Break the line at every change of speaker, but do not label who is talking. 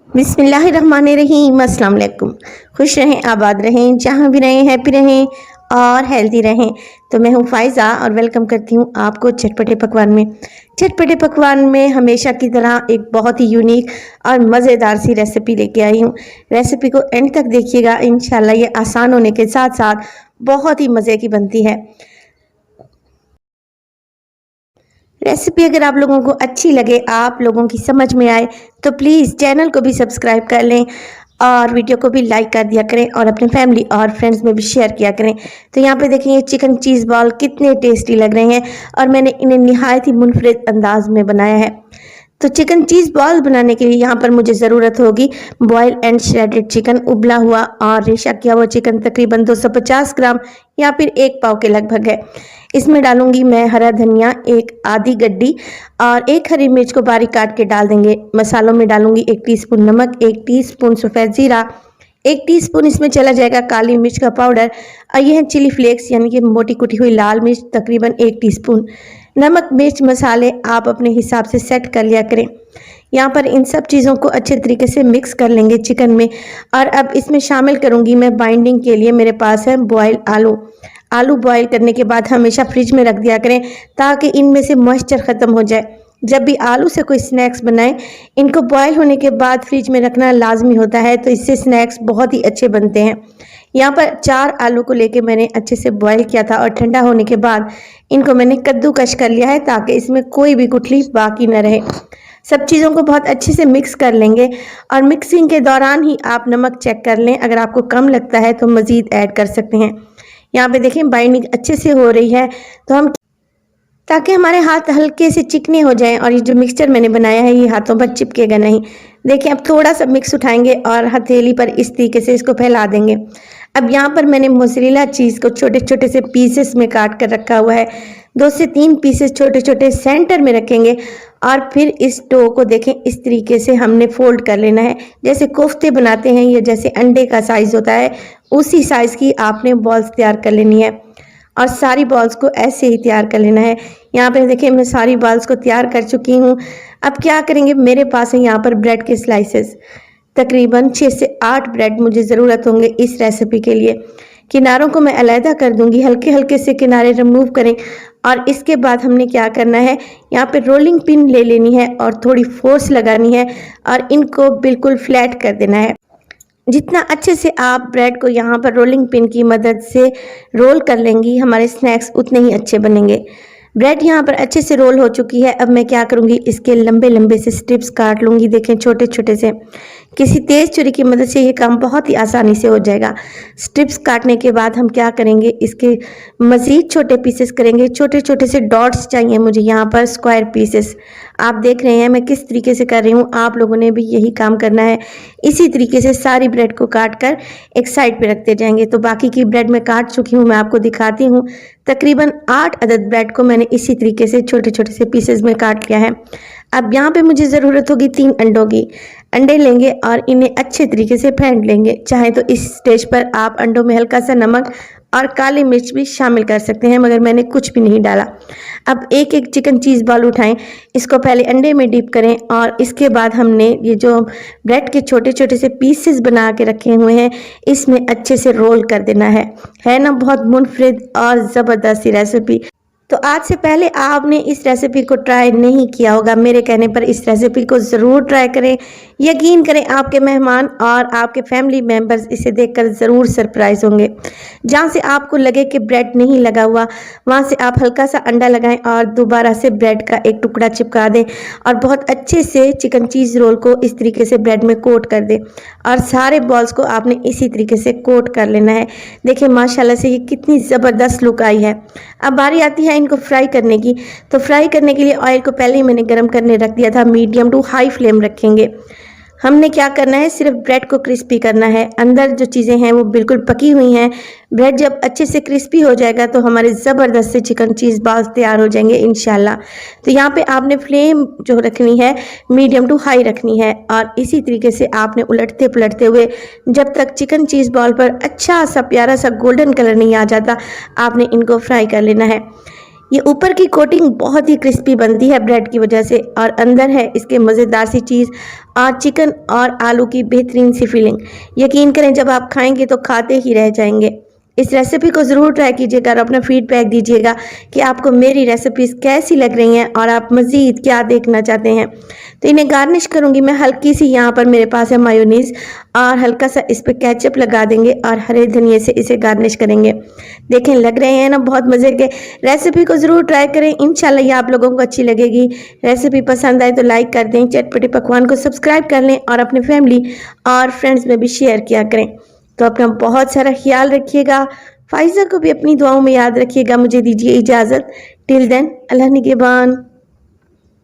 बिस्मिल्लाहिर्रहमानिर्रहीम। अस्सलाम वालेकुम। खुश रहें, आबाद रहें, जहाँ भी रहें हैप्पी रहें और हेल्दी रहें। तो मैं हूँ फ़ायज़ा और वेलकम करती हूँ आपको चटपटे पकवान में। चटपटे पकवान में हमेशा की तरह एक बहुत ही यूनिक और मज़ेदार सी रेसिपी लेके आई हूँ। रेसिपी को एंड तक देखिएगा, इंशाल्लाह ये आसान होने के साथ साथ बहुत ही मज़े की बनती है। रेसिपी अगर आप लोगों को अच्छी लगे, आप लोगों की समझ में आए, तो प्लीज़ चैनल को भी सब्सक्राइब कर लें और वीडियो को भी लाइक कर दिया करें और अपने फैमिली और फ्रेंड्स में भी शेयर किया करें। तो यहाँ पे देखें, ये चिकन चीज़ बॉल कितने टेस्टी लग रहे हैं और मैंने इन्हें निहायत ही मुनफरिद अंदाज में बनाया है। तो चिकन चीज़ बॉल बनाने के लिए यहाँ पर मुझे ज़रूरत होगी बॉयल एंड श्रेडेड चिकन, उबला हुआ और रेशा किया हुआ चिकन तकरीबन 250 ग्राम या फिर 1 पाव के लगभग है। इसमें डालूंगी मैं हरा धनिया एक आधी गड्डी और 1 हरी मिर्च को बारीक काट के डाल देंगे। मसालों में डालूंगी 1 टीस्पून नमक, 1 टीस्पून सफ़ेद ज़ीरा, 1 टीस्पून इसमें चला जाएगा काली मिर्च का पाउडर और यह है चिली फ्लेक्स यानी कि मोटी कुटी हुई लाल मिर्च तकरीबन 1 टीस्पून। नमक मिर्च मसाले आप अपने हिसाब से सेट कर लिया करें। यहाँ पर इन सब चीज़ों को अच्छे तरीके से मिक्स कर लेंगे चिकन में। और अब इसमें शामिल करूँगी मैं बाइंडिंग के लिए, मेरे पास है बॉयल आलू। आलू बॉयल करने के बाद हमेशा फ्रिज में रख दिया करें ताकि इनमें से मॉइस्चर ख़त्म हो जाए। जब भी आलू से कोई स्नैक्स बनाएं, इनको बॉयल होने के बाद फ्रिज में रखना लाजमी होता है, तो इससे स्नैक्स बहुत ही अच्छे बनते हैं। यहाँ पर 4 आलू को लेके मैंने अच्छे से बॉयल किया था और ठंडा होने के बाद इनको मैंने कद्दूकश कर लिया है ताकि इसमें कोई भी गुठली बाकी न रहे। सब चीज़ों को बहुत अच्छे से मिक्स कर लेंगे और मिक्सिंग के दौरान ही आप नमक चेक कर लें, अगर आपको कम लगता है तो मज़ीद ऐड कर सकते हैं। यहाँ पे देखें बाइंडिंग अच्छे से हो रही है, तो हम ताकि हमारे हाथ हल्के से चिकने हो जाएं और ये जो मिक्सचर मैंने बनाया है ये हाथों पर चिपकेगा नहीं। देखिए, अब थोड़ा सा मिक्स उठाएंगे और हथेली पर इस तरीके से इसको फैला देंगे। अब यहाँ पर मैंने मोज़रेला चीज़ को छोटे छोटे से पीसेस में काट कर रखा हुआ है। 2 से 3 पीसेस छोटे छोटे सेंटर में रखेंगे और फिर इस डो को देखें इस तरीके से हमने फोल्ड कर लेना है। जैसे कोफ्ते बनाते हैं या जैसे अंडे का साइज़ होता है, उसी साइज़ की आपने बॉल्स तैयार कर लेनी है और सारी बॉल्स को ऐसे ही तैयार कर लेना है। यहाँ पे देखिए मैं सारी बॉल्स को तैयार कर चुकी हूँ। अब क्या करेंगे, मेरे पास है यहाँ पर ब्रेड के स्लाइसेस, तकरीबन 6 से 8 ब्रेड मुझे ज़रूरत होंगे इस रेसिपी के लिए। किनारों को मैं अलहदा कर दूंगी, हल्के हल्के से किनारे रिमूव करें। और इसके बाद हमने क्या करना है, यहाँ पे रोलिंग पिन ले लेनी है और थोड़ी फोर्स लगानी है और इनको बिल्कुल फ्लैट कर देना है। जितना अच्छे से आप ब्रेड को यहाँ पर रोलिंग पिन की मदद से रोल कर लेंगी, हमारे स्नैक्स उतने ही अच्छे बनेंगे। ब्रेड यहाँ पर अच्छे से रोल हो चुकी है। अब मैं क्या करूँगी, इसके लंबे लंबे से स्ट्रिप्स काट लूँगी। देखें छोटे छोटे से, किसी तेज़ छुरी की मदद से ये काम बहुत ही आसानी से हो जाएगा। स्ट्रिप्स काटने के बाद हम क्या करेंगे, इसके मज़ीद छोटे पीसेस करेंगे। छोटे छोटे से डॉट्स चाहिए मुझे यहाँ पर, स्क्वायर पीसेस। आप देख रहे हैं मैं किस तरीके से कर रही हूँ, आप लोगों ने भी यही काम करना है। इसी तरीके से सारी ब्रेड को काट कर एक साइड पे रखते जाएंगे। तो बाकी की ब्रेड मैं काट चुकी हूँ, मैं आपको दिखाती हूँ। तकरीबन 8 अदद ब्रेड को मैंने इसी तरीके से छोटे छोटे से पीसेस में काट लिया है। अब यहाँ पे मुझे ज़रूरत होगी 3 अंडों की। अंडे लेंगे और इन्हें अच्छे तरीके से फेंट लेंगे। चाहे तो इस स्टेज पर आप अंडों में हल्का सा नमक और काली मिर्च भी शामिल कर सकते हैं, मगर मैंने कुछ भी नहीं डाला। अब एक एक चिकन चीज़ बॉल उठाएं, इसको पहले अंडे में डिप करें और इसके बाद हमने ये जो ब्रेड के छोटे छोटे से पीसेस बना के रखे हुए हैं, इसमें अच्छे से रोल कर देना है ना बहुत मुनफरिद और ज़बरदस्त सी रेसिपी। तो आज से पहले आपने इस रेसिपी को ट्राई नहीं किया होगा, मेरे कहने पर इस रेसिपी को ज़रूर ट्राई करें। यकीन करें आपके मेहमान और आपके फैमिली मेम्बर्स इसे देखकर ज़रूर सरप्राइज़ होंगे। जहाँ से आपको लगे कि ब्रेड नहीं लगा हुआ, वहाँ से आप हल्का सा अंडा लगाएं और दोबारा से ब्रेड का एक टुकड़ा चिपका दें और बहुत अच्छे से चिकन चीज़ रोल को इस तरीके से ब्रेड में कोट कर दें और सारे बॉल्स को आपने इसी तरीके से कोट कर लेना है। देखिए माशाल्लाह से ये कितनी ज़बरदस्त लुक आई है। अब बारी आती है इनको फ्राई करने की। तो फ्राई करने के लिए ऑयल को पहले ही मैंने गर्म करने रख दिया था, मीडियम टू हाई फ्लेम रखेंगे। हमने क्या करना है, सिर्फ ब्रेड को क्रिस्पी करना है। अंदर जो चीज़ें हैं वो बिल्कुल पकी हुई हैं। ब्रेड जब अच्छे से क्रिस्पी हो जाएगा तो हमारे ज़बरदस्त से चिकन चीज़ बॉल्स तैयार हो जाएंगे इंशाल्लाह। तो यहाँ पे आपने फ्लेम जो रखनी है मीडियम टू हाई रखनी है और इसी तरीके से आपने उलटते पलटते हुए जब तक चिकन चीज़ बॉल पर अच्छा सा प्यारा सा गोल्डन कलर नहीं आ जाता, आपने इनको फ्राई कर लेना है। ये ऊपर की कोटिंग बहुत ही क्रिस्पी बनती है ब्रेड की वजह से, और अंदर है इसके मज़ेदार सी चीज़ और चिकन और आलू की बेहतरीन सी फीलिंग। यकीन करें, जब आप खाएंगे तो खाते ही रह जाएंगे। इस रेसिपी को ज़रूर ट्राई कीजिएगा और अपना फीडबैक दीजिएगा कि आपको मेरी रेसिपीज़ कैसी लग रही हैं और आप मज़ीद क्या देखना चाहते हैं। तो इन्हें गार्निश करूँगी मैं हल्की सी, यहाँ पर मेरे पास है मायोनीज़, और हल्का सा इस पर केचप लगा देंगे और हरे धनिए से इसे गार्निश करेंगे। देखें, लग रहे हैं ना बहुत मज़े के। रेसिपी को ज़रूर ट्राई करें, इंशाल्लाह ये आप लोगों को अच्छी लगेगी। रेसिपी पसंद आए तो लाइक कर दें, चटपटे पकवान को सब्सक्राइब कर लें और अपने फैमिली और फ्रेंड्स में भी शेयर किया करें। तो अपना बहुत सारा ख्याल रखिएगा। फ़ाइज़ा को भी अपनी दुआओं में याद रखिएगा। मुझे दीजिए इजाज़त। टिल देन, अल्लाह निगहबान।